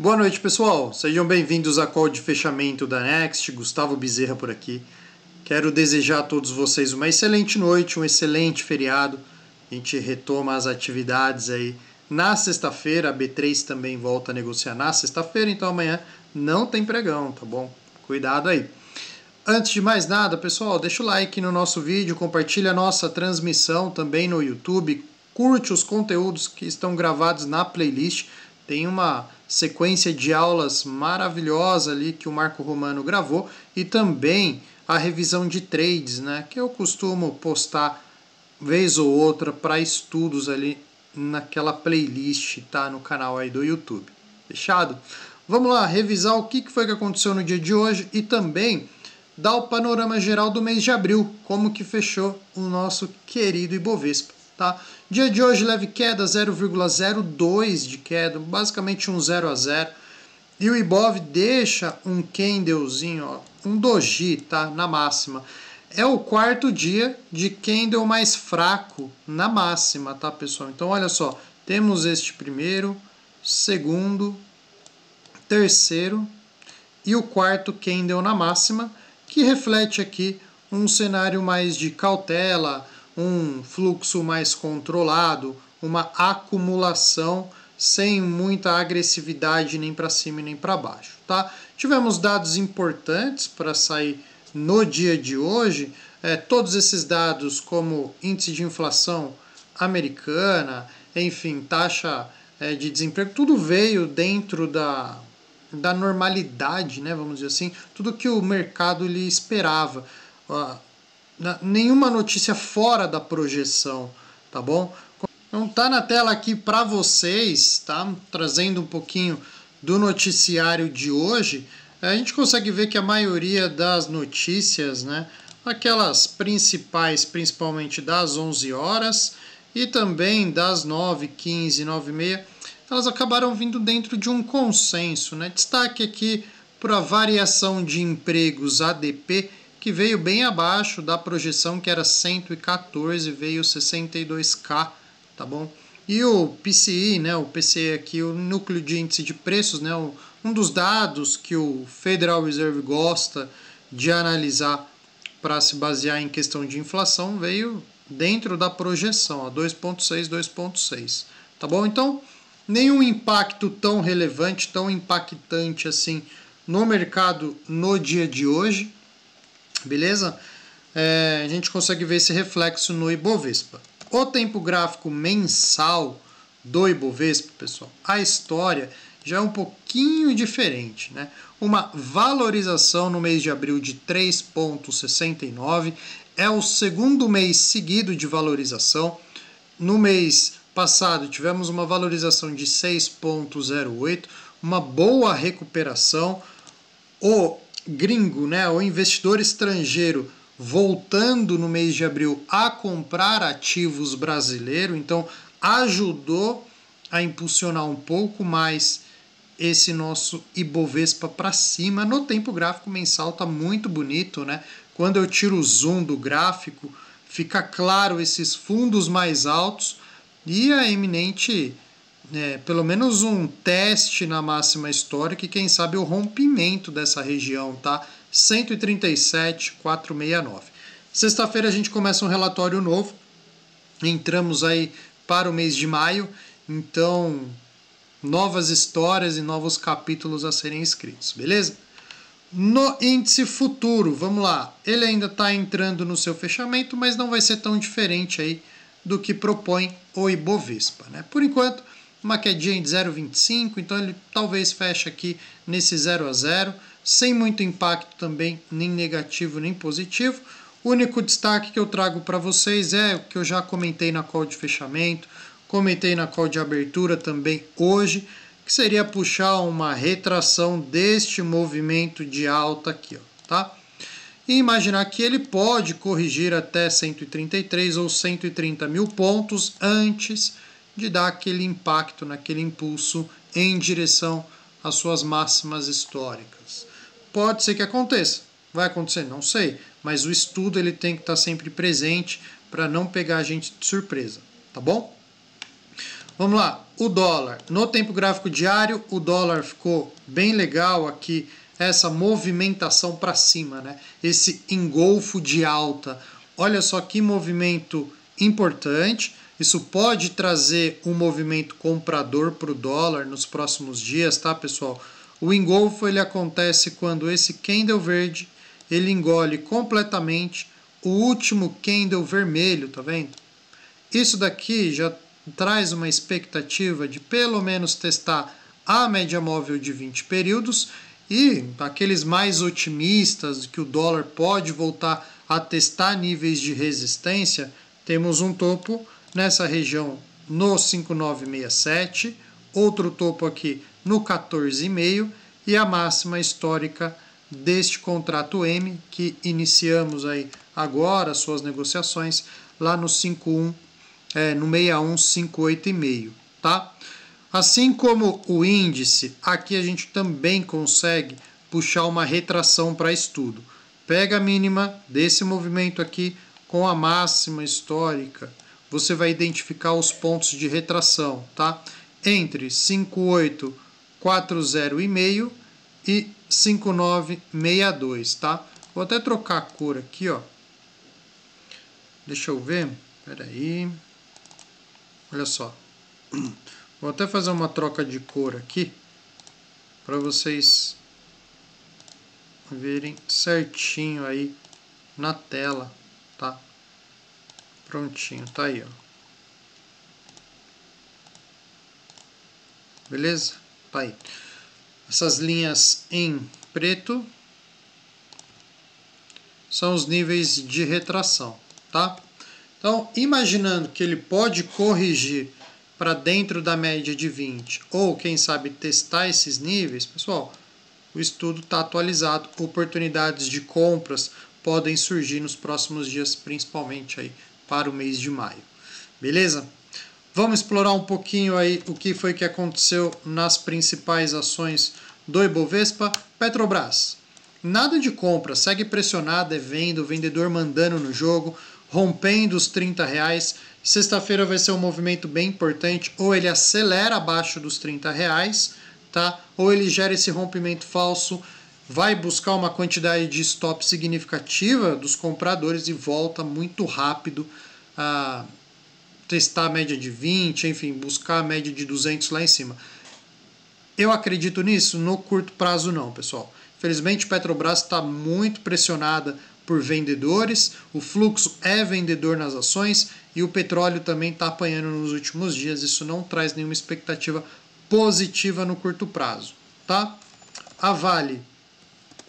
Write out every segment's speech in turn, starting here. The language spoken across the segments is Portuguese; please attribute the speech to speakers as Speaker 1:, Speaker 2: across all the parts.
Speaker 1: Boa noite, pessoal. Sejam bem-vindos à call de fechamento da Next. Gustavo Bezerra por aqui. Quero desejar a todos vocês uma excelente noite, um excelente feriado. A gente retoma as atividades aí na sexta-feira. A B3 também volta a negociar na sexta-feira, então amanhã não tem pregão, tá bom? Cuidado aí. Antes de mais nada, pessoal, deixa o like no nosso vídeo, compartilha a nossa transmissão também no YouTube, curte os conteúdos que estão gravados na playlist. Tem uma sequência de aulas maravilhosa ali que o Marco Romano gravou e também a revisão de trades, né, que eu costumo postar vez ou outra para estudos ali naquela playlist, tá, no canal aí do YouTube. Fechado? Vamos lá, revisar o que foi que aconteceu no dia de hoje e também dar o panorama geral do mês de abril, como que fechou o nosso querido Ibovespa. Tá? Dia de hoje leve queda, 0,02 de queda, basicamente um 0 a 0. E o Ibov deixa um candlezinho, ó, um doji, tá? Na máxima. É o quarto dia de candle mais fraco na máxima, tá, pessoal? Então, olha só, temos este primeiro, segundo, terceiro e o quarto candle na máxima, que reflete aqui um cenário mais de cautela, um fluxo mais controlado, uma acumulação sem muita agressividade nem para cima nem para baixo, tá? Tivemos dados importantes para sair no dia de hoje, todos esses dados como índice de inflação americana, enfim, taxa de desemprego, tudo veio dentro da normalidade, né, vamos dizer assim, tudo que o mercado lhe esperava. Nenhuma notícia fora da projeção, tá bom? Então tá na tela aqui para vocês, tá? Trazendo um pouquinho do noticiário de hoje. A gente consegue ver que a maioria das notícias, né, aquelas principais, principalmente das 11 horas e também das 9h15, 9h30, elas acabaram vindo dentro de um consenso, né? Destaque aqui para a variação de empregos ADP, que veio bem abaixo da projeção, que era 114, veio 62K, tá bom? E o PCI, né, o PCE aqui, o núcleo de índice de preços, né, um dos dados que o Federal Reserve gosta de analisar para se basear em questão de inflação, veio dentro da projeção, 2,6, 2,6, tá bom? Então, nenhum impacto tão relevante, tão impactante assim no mercado no dia de hoje. Beleza? A gente consegue ver esse reflexo no Ibovespa. O tempo gráfico mensal do Ibovespa, pessoal, a história já é um pouquinho diferente, né? Uma valorização no mês de abril de 3,69, é o segundo mês seguido de valorização. No mês passado tivemos uma valorização de 6,08, uma boa recuperação. O gringo, né, o investidor estrangeiro voltando no mês de abril a comprar ativos brasileiros, então ajudou a impulsionar um pouco mais esse nosso Ibovespa para cima. No tempo gráfico mensal tá muito bonito, né? Quando eu tiro o zoom do gráfico, fica claro esses fundos mais altos e a eminente pelo menos um teste na máxima histórica e quem sabe o rompimento dessa região, tá? 137,469. Sexta-feira a gente começa um relatório novo, entramos aí para o mês de maio, então novas histórias e novos capítulos a serem escritos, beleza? No índice futuro, vamos lá, ele ainda está entrando no seu fechamento, mas não vai ser tão diferente aí do que propõe o Ibovespa, né? Por enquanto, uma quedinha de 0,25, então ele talvez feche aqui nesse 0 a 0, sem muito impacto também, nem negativo nem positivo. O único destaque que eu trago para vocês é o que eu já comentei na call de fechamento, comentei na call de abertura também hoje, que seria puxar uma retração deste movimento de alta aqui, ó, tá? E imaginar que ele pode corrigir até 133 ou 130 mil pontos antes de dar aquele impacto, naquele impulso em direção às suas máximas históricas. Pode ser que aconteça. Vai acontecer? Não sei. Mas o estudo ele tem que estar sempre presente para não pegar a gente de surpresa. Tá bom? Vamos lá. O dólar, no tempo gráfico diário, o dólar ficou bem legal aqui, essa movimentação para cima, né? Esse engolfo de alta. Olha só que movimento importante. Isso pode trazer um movimento comprador para o dólar nos próximos dias, tá, pessoal? O engolfo ele acontece quando esse candle verde ele engole completamente o último candle vermelho, tá vendo? Isso daqui já traz uma expectativa de pelo menos testar a média móvel de 20 períodos e aqueles mais otimistas que o dólar pode voltar a testar níveis de resistência, temos um topo nessa região no 5,967, outro topo aqui no 14,5 e a máxima histórica deste contrato M que iniciamos aí agora suas negociações lá no 51 no 6158,5, tá? Assim como o índice, aqui a gente também consegue puxar uma retração para estudo. Pega a mínima desse movimento aqui com a máxima histórica, você vai identificar os pontos de retração, tá? Entre 5840,5 e 5962, tá? Vou até trocar a cor aqui, ó. Deixa eu ver, peraí. Olha só, vou até fazer uma troca de cor aqui para vocês verem certinho aí na tela, tá? Prontinho, tá aí, ó. Beleza? Tá aí. Essas linhas em preto são os níveis de retração, tá? Então, imaginando que ele pode corrigir para dentro da média de 20, ou quem sabe testar esses níveis, pessoal, o estudo está atualizado, oportunidades de compras podem surgir nos próximos dias, principalmente aí para o mês de maio. Beleza? Vamos explorar um pouquinho aí o que foi que aconteceu nas principais ações do Ibovespa. Petrobras, nada de compra, segue pressionada, é venda, o vendedor mandando no jogo, rompendo os R$30. Sexta-feira vai ser um movimento bem importante, ou ele acelera abaixo dos R$30, tá? Ou ele gera esse rompimento falso, vai buscar uma quantidade de stop significativa dos compradores e volta muito rápido a testar a média de 20, enfim, buscar a média de 200 lá em cima. Eu acredito nisso? No curto prazo não, pessoal. Infelizmente, Petrobras está muito pressionada por vendedores, o fluxo é vendedor nas ações e o petróleo também está apanhando nos últimos dias. Isso não traz nenhuma expectativa positiva no curto prazo, tá? A Vale,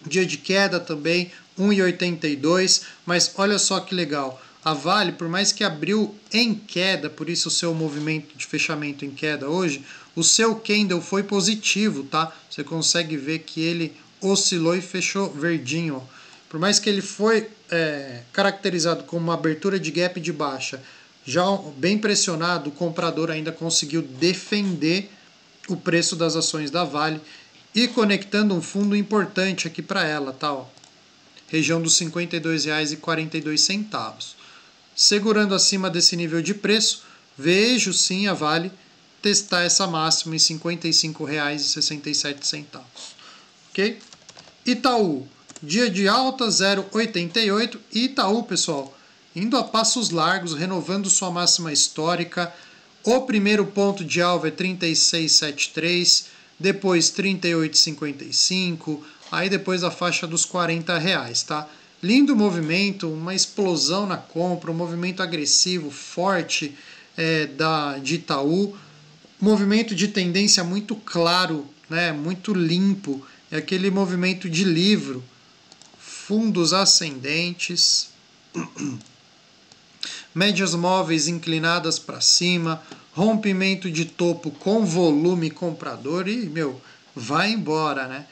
Speaker 1: dia de queda também, 1,82, mas olha só que legal. A Vale, por mais que abriu em queda, por isso o seu movimento de fechamento em queda hoje, o seu candle foi positivo, tá? Você consegue ver que ele oscilou e fechou verdinho, ó. Por mais que ele foi caracterizado como uma abertura de gap de baixa, já bem pressionado, o comprador ainda conseguiu defender o preço das ações da Vale e conectando um fundo importante aqui para ela, tá? Ó, região dos R$ 52,42. Segurando acima desse nível de preço, vejo sim a Vale testar essa máxima em R$ 55,67. Ok? Itaú, dia de alta, 0,88. E Itaú, pessoal, indo a passos largos, renovando sua máxima histórica. O primeiro ponto de alvo é 36,73, depois 38,55, aí depois a faixa dos R$40, tá? Lindo movimento, uma explosão na compra, um movimento agressivo, forte de Itaú. Movimento de tendência muito claro, né? Muito limpo. É aquele movimento de livro. Fundos ascendentes. Médias móveis inclinadas para cima. Rompimento de topo com volume comprador. E, vai embora, né?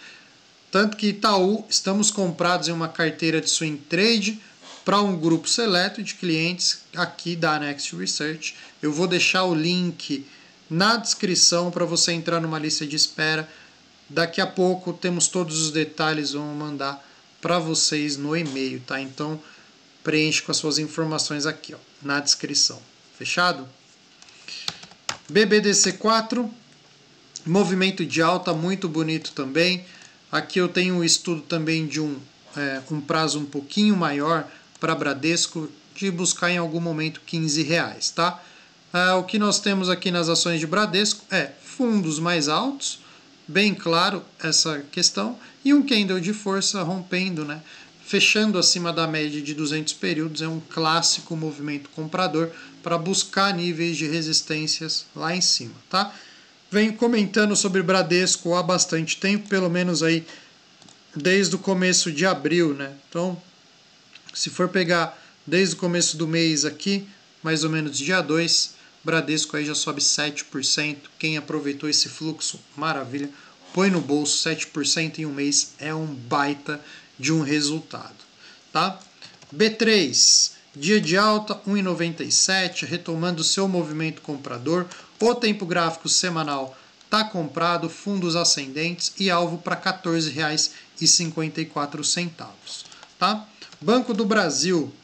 Speaker 1: Tanto que Itaú, estamos comprados em uma carteira de swing trade para um grupo seleto de clientes aqui da Next Research. Eu vou deixar o link na descrição para você entrar numa lista de espera. Daqui a pouco temos todos os detalhes, vamos mandar para vocês no e-mail, tá? Então preenche com as suas informações aqui, ó, na descrição. Fechado? BBDC4, movimento de alta muito bonito também. Aqui eu tenho um estudo também de um prazo um pouquinho maior para Bradesco, de buscar em algum momento R$15, tá? O que nós temos aqui nas ações de Bradesco é fundos mais altos, bem claro essa questão, e um candle de força rompendo, né? Fechando acima da média de 200 períodos, é um clássico movimento comprador para buscar níveis de resistências lá em cima, tá? Venho comentando sobre Bradesco há bastante tempo, pelo menos aí desde o começo de abril, né? Então, se for pegar desde o começo do mês aqui, mais ou menos dia 2, Bradesco aí já sobe 7%. Quem aproveitou esse fluxo, maravilha. Põe no bolso, 7% em um mês é um baita de um resultado, tá? B3, dia de alta, 1,97, retomando seu movimento comprador. O tempo gráfico semanal está comprado, fundos ascendentes e alvo para R$14,54, tá? Banco do Brasil,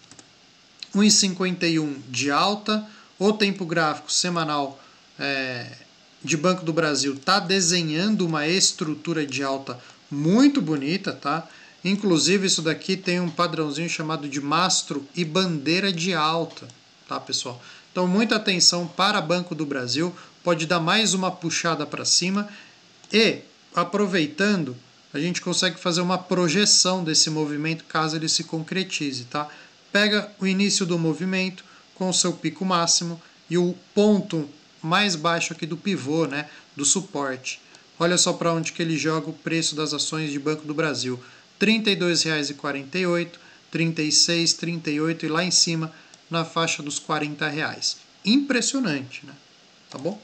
Speaker 1: 1,51 de alta. O tempo gráfico semanal de Banco do Brasil está desenhando uma estrutura de alta muito bonita, tá? Inclusive isso daqui tem um padrãozinho chamado de mastro e bandeira de alta, tá, pessoal? Então muita atenção para Banco do Brasil, pode dar mais uma puxada para cima e, aproveitando, a gente consegue fazer uma projeção desse movimento caso ele se concretize, tá? Pega o início do movimento com o seu pico máximo e o ponto mais baixo aqui do pivô, né, do suporte. Olha só para onde que ele joga o preço das ações de Banco do Brasil. R$ 32,48, 36, 38 e lá em cima na faixa dos R$40. Impressionante, né? Tá bom?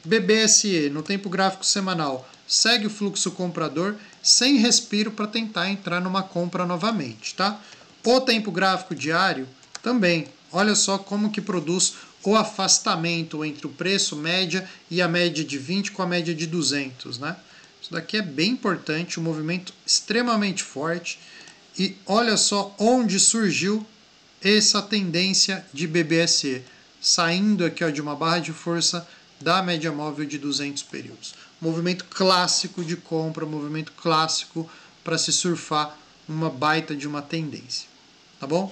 Speaker 1: BBSE, no tempo gráfico semanal, segue o fluxo comprador sem respiro para tentar entrar numa compra novamente, tá? O tempo gráfico diário também. Olha só como que produz o afastamento entre o preço média e a média de 20 com a média de 200, né? Isso daqui é bem importante, um movimento extremamente forte. E olha só onde surgiu essa tendência de BBSE, saindo aqui, ó, de uma barra de força da média móvel de 200 períodos. Movimento clássico de compra, movimento clássico para se surfar uma baita de uma tendência. Tá bom?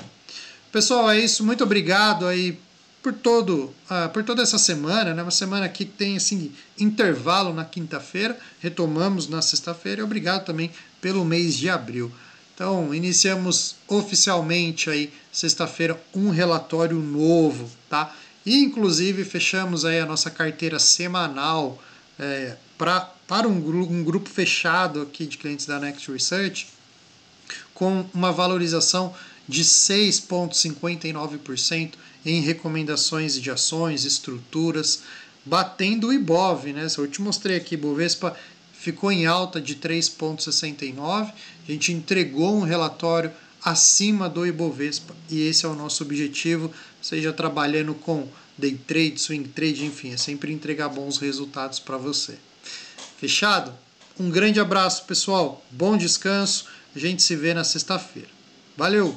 Speaker 1: Pessoal, é isso. Muito obrigado aí por toda essa semana, né? Uma semana que tem assim intervalo na quinta-feira, retomamos na sexta-feira. E obrigado também pelo mês de abril. Então, iniciamos oficialmente aí sexta-feira um relatório novo, tá? E inclusive fechamos aí a nossa carteira semanal para um grupo fechado aqui de clientes da Next Research com uma valorização de 6,59% em recomendações de ações, estruturas, batendo o Ibov, né? Eu te mostrei aqui, Bovespa ficou em alta de 3,69%, a gente entregou um relatório acima do Ibovespa e esse é o nosso objetivo, seja trabalhando com day trade, swing trade, enfim, é sempre entregar bons resultados para você. Fechado? Um grande abraço, pessoal, bom descanso, a gente se vê na sexta-feira. Valeu!